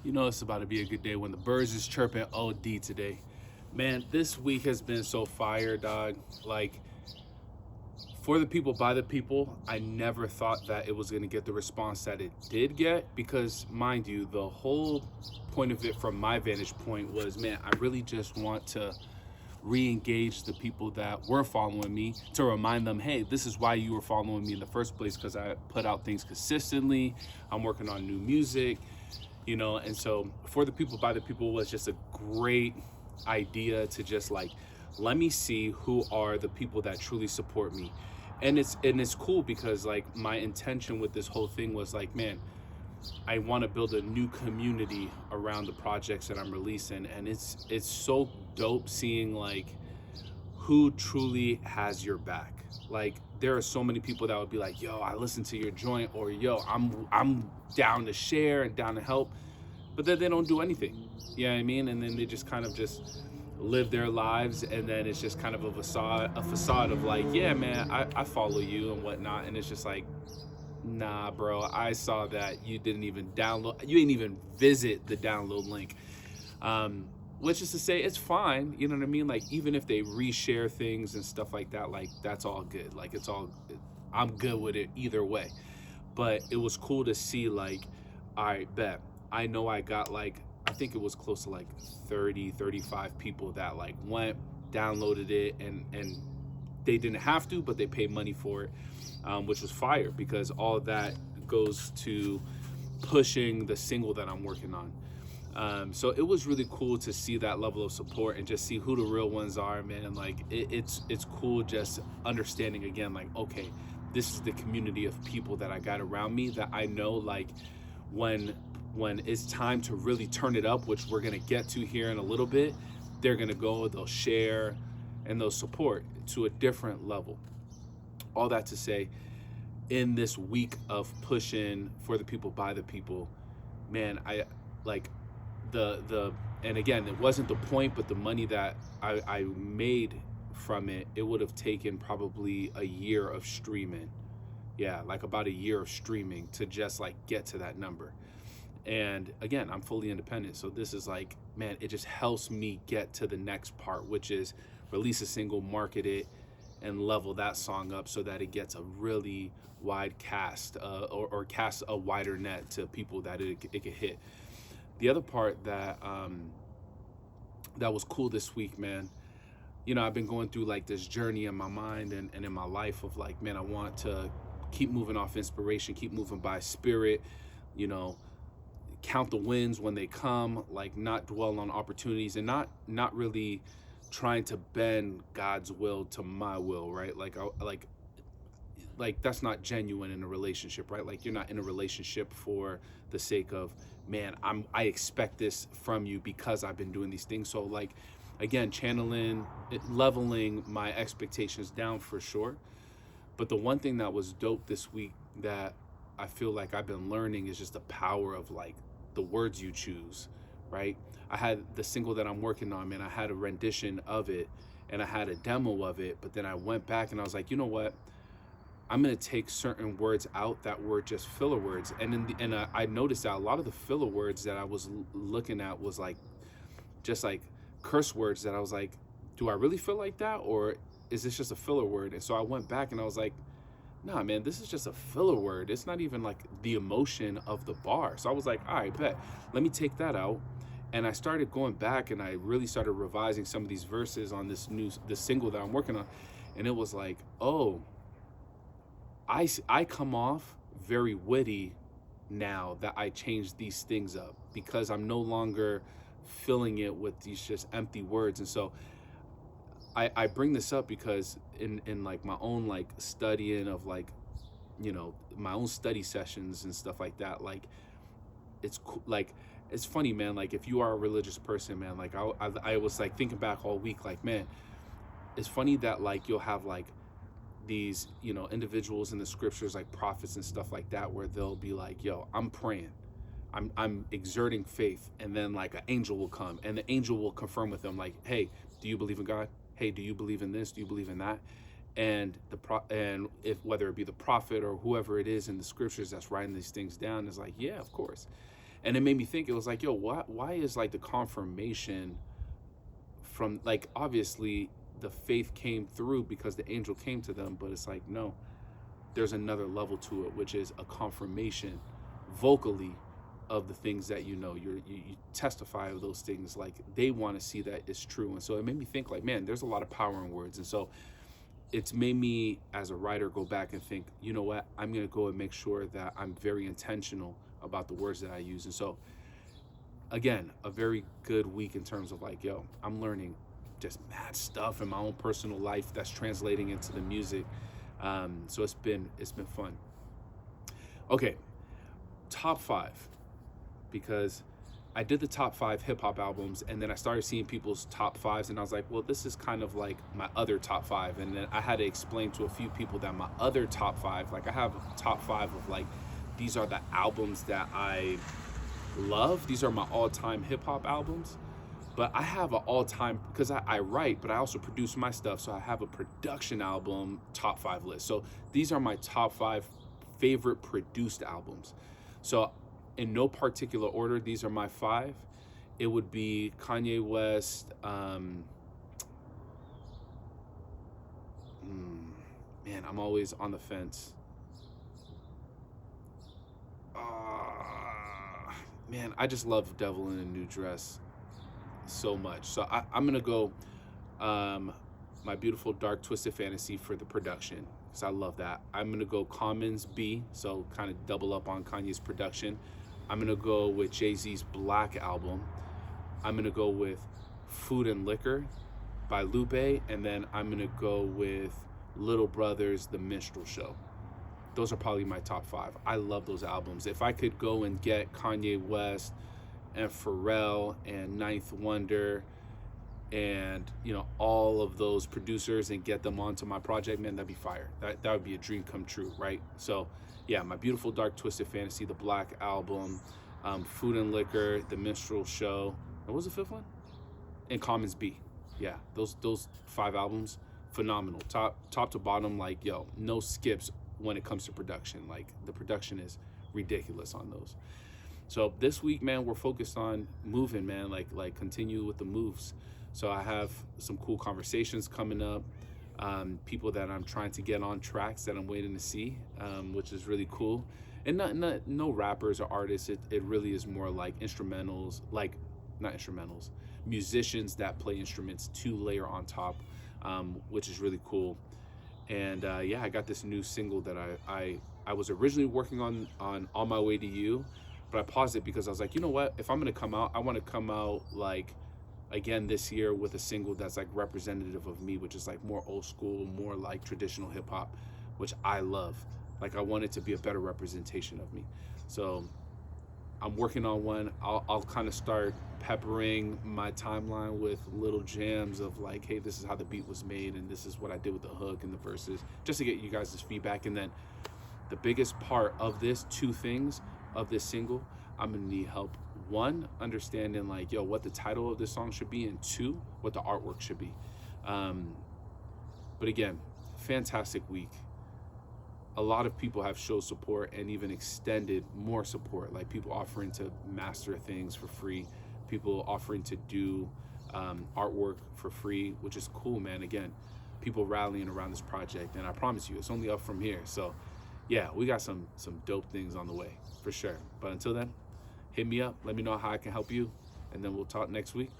You know it's about to be a good day when the birds is chirping OD today. Man, this week has been so fire, dog. Like, for the people, by the people, I never thought that it was going to get the response that it did get because, mind you, the whole point of it from my vantage point was, man, I really just want to re-engage the people that were following me to remind them, hey, this is why you were following me in the first place, because I put out things consistently. I'm working on new music, and so for the people, by the people was just a great idea to just like, let me see who are the people that truly support me. And it's cool because like my intention with this whole thing was like, man, I want to build a new community around the projects that I'm releasing, and it's so dope seeing like who truly has your back. Like, there are so many people that would be like, yo, I listened to your joint, or yo, I'm down to share and down to help, but then they don't do anything. You know what I mean? And then they just kind of just live their lives, and then it's just kind of a facade of like, yeah, man, I follow you and whatnot. And it's just like, nah, bro, I saw that you didn't even visit the download link. Which is to say, it's fine, you know what I mean? Like, even if they reshare things and stuff like that, like, that's all good. Like, I'm good with it either way. But it was cool to see, like, all right, bet. I know I got, like, I think it was close to, like, 35 people that, like, went, downloaded it, and they didn't have to, but they paid money for it, which was fire, because all of that goes to pushing the single that I'm working on. So it was really cool to see that level of support and just see who the real ones are, man. Like, it's cool just understanding again, like, okay, this is the community of people that I got around me that I know, like, when it's time to really turn it up, which we're gonna get to here in a little bit, they're gonna go, they'll share, and they'll support to a different level. All that to say, in this week of pushing for the people, by the people, man, I like the and again, it wasn't the point, but the money that I made from it, it would have taken probably a year of streaming. Yeah, like about a year of streaming to just like get to that number. And again, I'm fully independent, so this is like, man, it just helps me get to the next part, which is release a single, market it, and level that song up so that it gets a really wide cast, or cast a wider net to people that it could hit. The other part that was cool this week, man, I've been going through like this journey in my mind and in my life of like, man, I want to keep moving off inspiration, keep moving by spirit, you know, count the wins when they come, like not dwell on opportunities, and not really trying to bend God's will to my will, right? Like that's not genuine in a relationship, right? Like, you're not in a relationship for the sake of, man, I expect this from you because I've been doing these things. So like, again, channeling, leveling my expectations down for sure. But the one thing that was dope this week that I feel like I've been learning is just the power of like the words you choose, right? I had the single that I'm working on, man, I had a rendition of it and I had a demo of it, but then I went back and I was like, you know what? I'm gonna take certain words out that were just filler words, and I noticed that a lot of the filler words that I was looking at was like just like curse words that I was like, do I really feel like that, or is this just a filler word? And so I went back and I was like, nah, man, this is just a filler word. It's not even like the emotion of the bar. So I was like, all right, bet, let me take that out. And I started going back and I really started revising some of these verses on this single that I'm working on, and it was like, oh, I come off very witty now that I changed these things up, because I'm no longer filling it with these just empty words. And so I bring this up because in like my own like studying of like, my own study sessions and stuff like that, like like it's funny, man, like if you are a religious person, man, like I was like thinking back all week, like, man, it's funny that like you'll have like these individuals in the scriptures, like prophets and stuff like that, where they'll be like, yo, I'm praying, I'm exerting faith, and then like an angel will come and the angel will confirm with them like, hey, do you believe in God? Hey, do you believe in this? Do you believe in that? And and if whether it be the prophet or whoever it is in the scriptures that's writing these things down is like, yeah, of course. And it made me think, it was like, yo, why is like the confirmation from, like, obviously the faith came through because the angel came to them, but it's like, no, there's another level to it, which is a confirmation vocally of the things that you testify of those things, like they want to see that it's true. And so it made me think, like, man, there's a lot of power in words. And so it's made me as a writer go back and think, you know what, I'm going to go and make sure that I'm very intentional about the words that I use. And so again, a very good week in terms of like, yo, I'm learning just mad stuff in my own personal life that's translating into the music. So it's been fun. Okay, top 5, because I did the top 5 hip hop albums, and then I started seeing people's top 5s, and I was like, well, this is kind of like my other top 5. And then I had to explain to a few people that my other top 5, like I have a top 5 of like, these are the albums that I love. These are my all-time hip hop albums. But I have an all-time, because I write, but I also produce my stuff. So I have a production album top 5 list. So these are my top 5 favorite produced albums. So in no particular order, these are my 5. It would be Kanye West. Man, I'm always on the fence. Man, I just love Devil in a New Dress so much. So I'm gonna go My Beautiful Dark Twisted Fantasy for the production, because I love that. I'm gonna go Commons B, so kind of double up on Kanye's production. I'm gonna go with Jay-Z's Black album. I'm gonna go with Food and Liquor by Lupe, and then I'm gonna go with Little Brother's The Minstrel Show. Those are probably my top 5. I love those albums. If I could go and get Kanye West and Pharrell and Ninth Wonder and all of those producers and get them onto my project, man, that'd be fire. That would be a dream come true, right? So yeah, My Beautiful Dark Twisted Fantasy, the Black album, Food and Liquor, The Minstrel Show, and what was the 5th one? And Commons B. Yeah, those 5 albums, phenomenal, top to bottom. Like, yo, no skips when it comes to production. Like, the production is ridiculous on those. So this week, man, we're focused on moving, man, like continue with the moves. So I have some cool conversations coming up, people that I'm trying to get on tracks that I'm waiting to see, which is really cool. And no rappers or artists. It really is more like instrumentals, like not instrumentals, musicians that play instruments to layer on top, which is really cool. And yeah, I got this new single that I was originally working on My Way to You, but I paused it because I was like, you know what? If I'm gonna come out, I want to come out like again this year with a single that's like representative of me, which is like more old school, more like traditional hip hop, which I love. Like, I want it to be a better representation of me. So I'm working on one. I'll kind of start peppering my timeline with little jams of like, hey, this is how the beat was made, and this is what I did with the hook and the verses, just to get you guys' feedback. And then the biggest part of this, 2 things of this single, I'm gonna need help. 1, understanding like, yo, what the title of this song should be, and 2, what the artwork should be. But again, fantastic week. A lot of people have showed support and even extended more support, like people offering to master things for free, people offering to do artwork for free, which is cool, man. Again, people rallying around this project, and I promise you, it's only up from here. So yeah, we got some dope things on the way for sure. But until then, hit me up, let me know how I can help you, and then we'll talk next week.